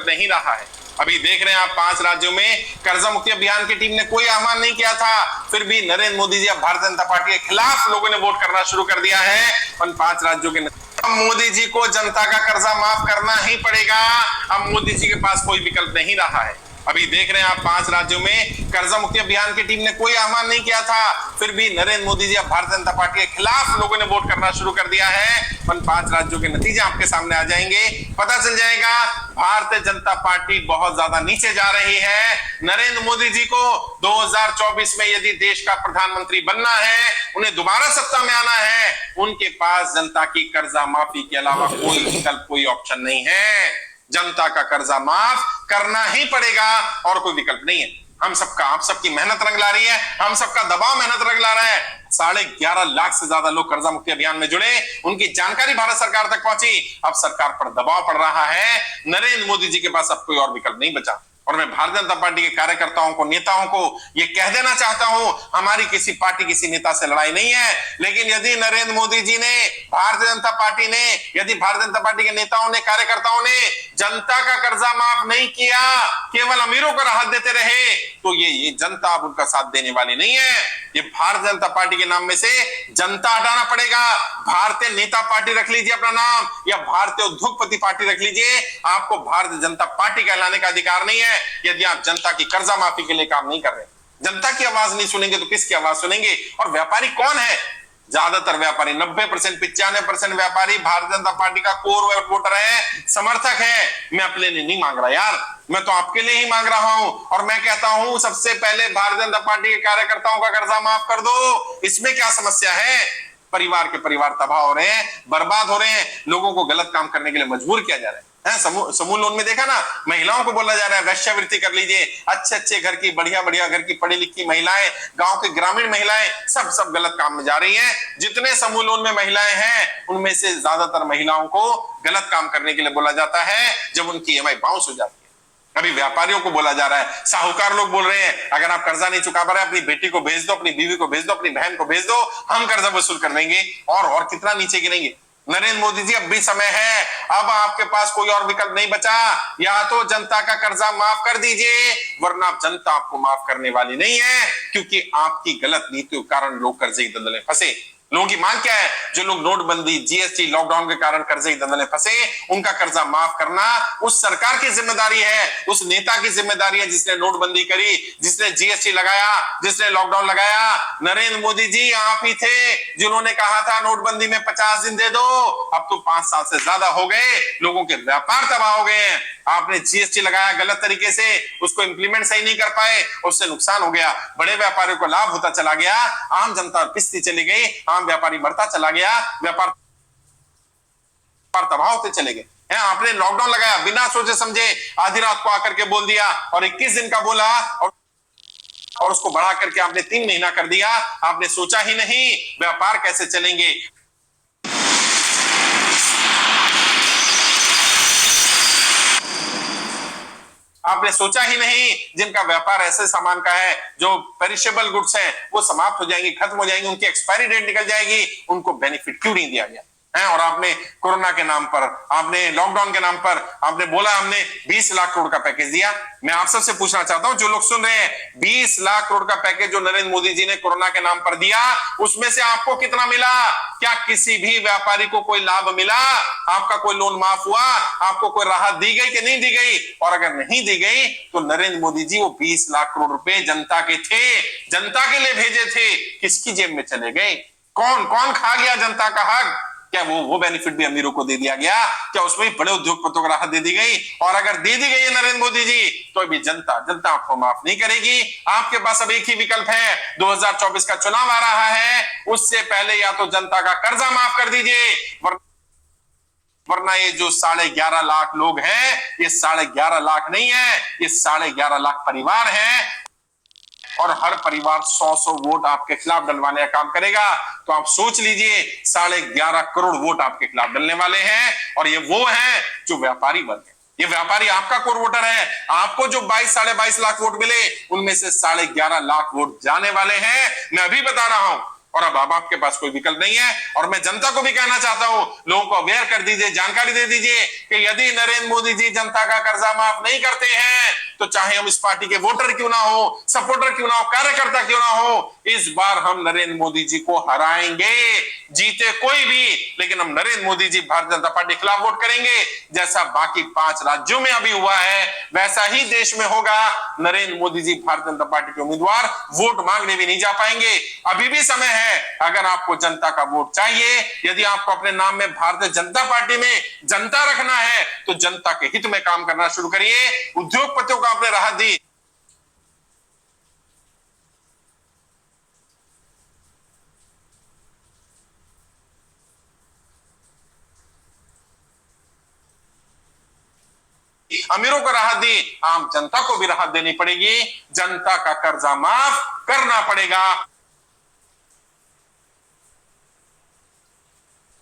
नहीं रहा है। अभी देख रहे हैं आप 5 राज्यों में कर्जा मुक्ति अभियान की टीम ने कोई आह्वान नहीं किया था, फिर भी नरेंद्र मोदी जी अब भारतीय जनता पार्टी के खिलाफ लोगों ने वोट करना शुरू कर दिया है। उन 5 राज्यों के मोदी जी को जनता का कर्जा माफ करना ही पड़ेगा। अब मोदी जी के पास कोई विकल्प नहीं रहा है। अभी देख रहे हैं आप 5 राज्यों में कर्जा मुक्ति अभियान की टीम ने कोई आह्वान नहीं किया था, फिर भी नरेंद्र मोदी जी अब भारतीय जनता पार्टी के खिलाफ लोगों ने वोट करना शुरू कर दिया है। उन 5 राज्यों के नतीजे आपके सामने आ जाएंगे, पता चल जाएगा भारतीय जनता पार्टी बहुत ज्यादा नीचे जा रही है। नरेंद्र मोदी जी को 2024 में यदि देश का प्रधानमंत्री बनना है, उन्हें दोबारा सत्ता में आना है, उनके पास जनता की कर्जा माफी के अलावा कोई विकल्प, कोई ऑप्शन नहीं है। जनता का कर्जा माफ करना ही पड़ेगा और कोई विकल्प नहीं है। हम सबका, आप सबकी मेहनत रंग ला रही है, हम सबका दबाव मेहनत रंग ला रहा है। 11.5 लाख से ज्यादा लोग कर्जा मुक्ति अभियान में जुड़े, उनकी जानकारी भारत सरकार तक पहुंची। अब सरकार पर दबाव पड़ रहा है, नरेंद्र मोदी जी के पास अब कोई और विकल्प नहीं बचा। और मैं भारतीय जनता पार्टी के कार्यकर्ताओं को, नेताओं को यह कह देना चाहता हूं, हमारी किसी पार्टी, किसी नेता से लड़ाई नहीं है, लेकिन यदि नरेंद्र मोदी जी ने, भारतीय जनता पार्टी ने, यदि भारतीय जनता पार्टी के नेताओं ने, कार्यकर्ताओं ने जनता का कर्जा माफ नहीं किया, केवल अमीरों को राहत देते रहे, तो ये जनता अब उनका साथ देने वाली नहीं है। ये भारतीय जनता पार्टी के नाम में से जनता हटाना पड़ेगा। भारतीय नेता पार्टी रख लीजिए अपना नाम, या भारतीय उद्योगपति पार्टी रख लीजिए, आपको भारतीय जनता पार्टी कहलाने का अधिकार नहीं है यदि आप जनता की कर्जा माफी के लिए काम नहीं कर रहे। जनता की आवाज नहीं सुनेंगे तो किसकी आवाज सुनेंगे? और व्यापारी कौन है? ज्यादातर व्यापारी, 90%, 95% व्यापारी भारतीय जनता पार्टी का कोर वोटर है, समर्थक है। मैं अपने लिए नहीं मांग रहा यार, मैं तो आपके लिए ही मांग रहा हूं। और मैं कहता हूं सबसे पहले भारतीय जनता पार्टी के कार्यकर्ताओं का कर्जा माफ कर दो। इसमें क्या समस्या है? परिवार के परिवार तबाह हो रहे हैं, बर्बाद हो रहे हैं, लोगों को गलत काम करने के लिए मजबूर किया जा रहा है। समूह लोन में देखा ना, महिलाओं को बोला जा रहा है वैश्यावृत्ति कर लीजिए। अच्छे घर की, बढ़िया घर की पढ़ी लिखी महिलाएं, गांव की ग्रामीण महिलाएं सब गलत काम में जा रही हैं। जितने समूह लोन में महिलाएं हैं, उनमें से ज्यादातर महिलाओं को गलत काम करने के लिए बोला जाता है जब उनकी EMI बाउंस हो जाती है। अभी व्यापारियों को बोला जा रहा है, साहूकार लोग बोल रहे हैं अगर आप कर्जा नहीं चुका पा रहे, अपनी बेटी को भेज दो, अपनी बीवी को भेज दो, अपनी बहन को भेज दो, हम कर्जा वसूल कर देंगे। और कितना नीचे गिरेंगे। नरेंद्र मोदी जी, अब भी समय है, अब आपके पास कोई और विकल्प नहीं बचा। या तो जनता का कर्जा माफ कर दीजिए, वरना जनता आपको माफ करने वाली नहीं है, क्योंकि आपकी गलत नीतियों के कारण लोग कर्जे की दलदल में फंसे। लोगों की मांग क्या है? जो लोग नोटबंदी, GST, लॉकडाउन के कारण कर्जे की दलदल में फंसे, उनका कर्जा माफ करना उस सरकार की जिम्मेदारी है, उस नेता की जिम्मेदारी है जिसने नोटबंदी करी, जिसने GST लगाया, जिसने लॉकडाउन लगाया। नरेंद्र मोदी जी आप ही थे जिन्होंने कहा था नोटबंदी में 50 दिन दे दो। अब तो 5 साल से ज्यादा हो गए, लोगों के व्यापार तबाह हो गए हैं। आपने GST लगाया गलत तरीके से, उसको इंप्लीमेंट सही नहीं कर पाए, उससे नुकसान हो गया। बड़े व्यापारियों को लाभ होता चला गया, आम जनता पिसती चली गई, आम व्यापारी मरता चला गया, व्यापार तबाह होते चले गए। आपने लॉकडाउन लगाया, बिना सोचे समझे आधी रात को आकर के बोल दिया, और 21 दिन का बोला, और उसको बढ़ा करके आपने 3 महीना कर दिया। आपने सोचा ही नहीं व्यापार कैसे चलेंगे। आपने सोचा ही नहीं जिनका व्यापार ऐसे सामान का है जो पेरिशेबल गुड्स हैं, वो समाप्त हो जाएंगी, खत्म हो जाएंगी, उनकी एक्सपायरी डेट निकल जाएगी, उनको बेनिफिट क्यों नहीं दिया गया है? और आपने कोरोना के नाम पर, आपने लॉकडाउन के नाम पर, आपने बोला हमने 20 लाख करोड़ का पैकेज दिया। मैं आप सबसे पूछना चाहता हूं, जो लोग सुन रहे हैं, 20 लाख करोड़ का पैकेज जो नरेंद्र मोदी जी ने कोरोना के नाम पर दिया, उसमें से आपको कितना मिला? क्या किसी भी व्यापारी को कोई लाभ मिला? आपका कोई लोन माफ हुआ? आपको कोई राहत दी गई कि नहीं दी गई? और अगर नहीं दी गई तो नरेंद्र मोदी जी वो 20 लाख करोड़ रुपए जनता के थे, जनता के लिए भेजे थे, किसकी जेब में चले गए? कौन खा गया जनता का हक? क्या वो बेनिफिट भी अमीरों को दे दिया गया? क्या उसमें भी बड़े उद्योगपतियों को राहत दे दी गई? और अगर दे दी गई है नरेंद्र मोदी जी, तो अभी जनता आपको माफ नहीं करेगी। आपके पास अब एक ही विकल्प है, 2024 का चुनाव आ रहा है, उससे पहले या तो जनता का कर्जा माफ कर दीजिए, वरना ये जो 11.5 लाख लोग हैं, ये 11.5 लाख नहीं है, ये 11.5 लाख परिवार हैं, और हर परिवार 100 वोट आपके खिलाफ डलवाने का काम करेगा। तो आप सोच लीजिए 11.5 करोड़ वोट आपके खिलाफ डलने वाले हैं, और ये वो हैं जो व्यापारी वर्ग है। ये व्यापारी आपका कोर वोटर है। आपको जो 22-22.5 लाख वोट मिले, उनमें से 11.5 लाख वोट जाने वाले हैं, मैं अभी बता रहा हूं। और अब आपके पास कोई विकल्प नहीं है। और मैं जनता को भी कहना चाहता हूं, लोगों को अवेयर कर दीजिए, जानकारी दे दीजिए कि यदि नरेंद्र मोदी जी जनता का कर्जा माफ नहीं करते हैं तो चाहे हम इस पार्टी के वोटर क्यों ना हो, सपोर्टर क्यों ना हो, कार्यकर्ता क्यों ना हो, इस बार हम नरेंद्र मोदी जी को हराएंगे। जीते कोई भी, लेकिन हम नरेंद्र मोदी जी भारतीय जनता पार्टी के खिलाफ वोट करेंगे। जैसा बाकी 5 राज्यों में अभी हुआ है वैसा ही देश में होगा। नरेंद्र मोदी जी भारतीय जनता पार्टी के उम्मीदवार वोट मांगने भी नहीं जा पाएंगे। अभी भी समय है, अगर आपको जनता का वोट चाहिए, यदि आपको अपने नाम में भारतीय जनता पार्टी में जनता रखना है तो जनता के हित में काम करना शुरू करिए। उद्योगपतियों को आपने राहत दी, अमीरों को राहत दी, आम जनता को भी राहत देनी पड़ेगी। जनता का कर्जा माफ करना पड़ेगा।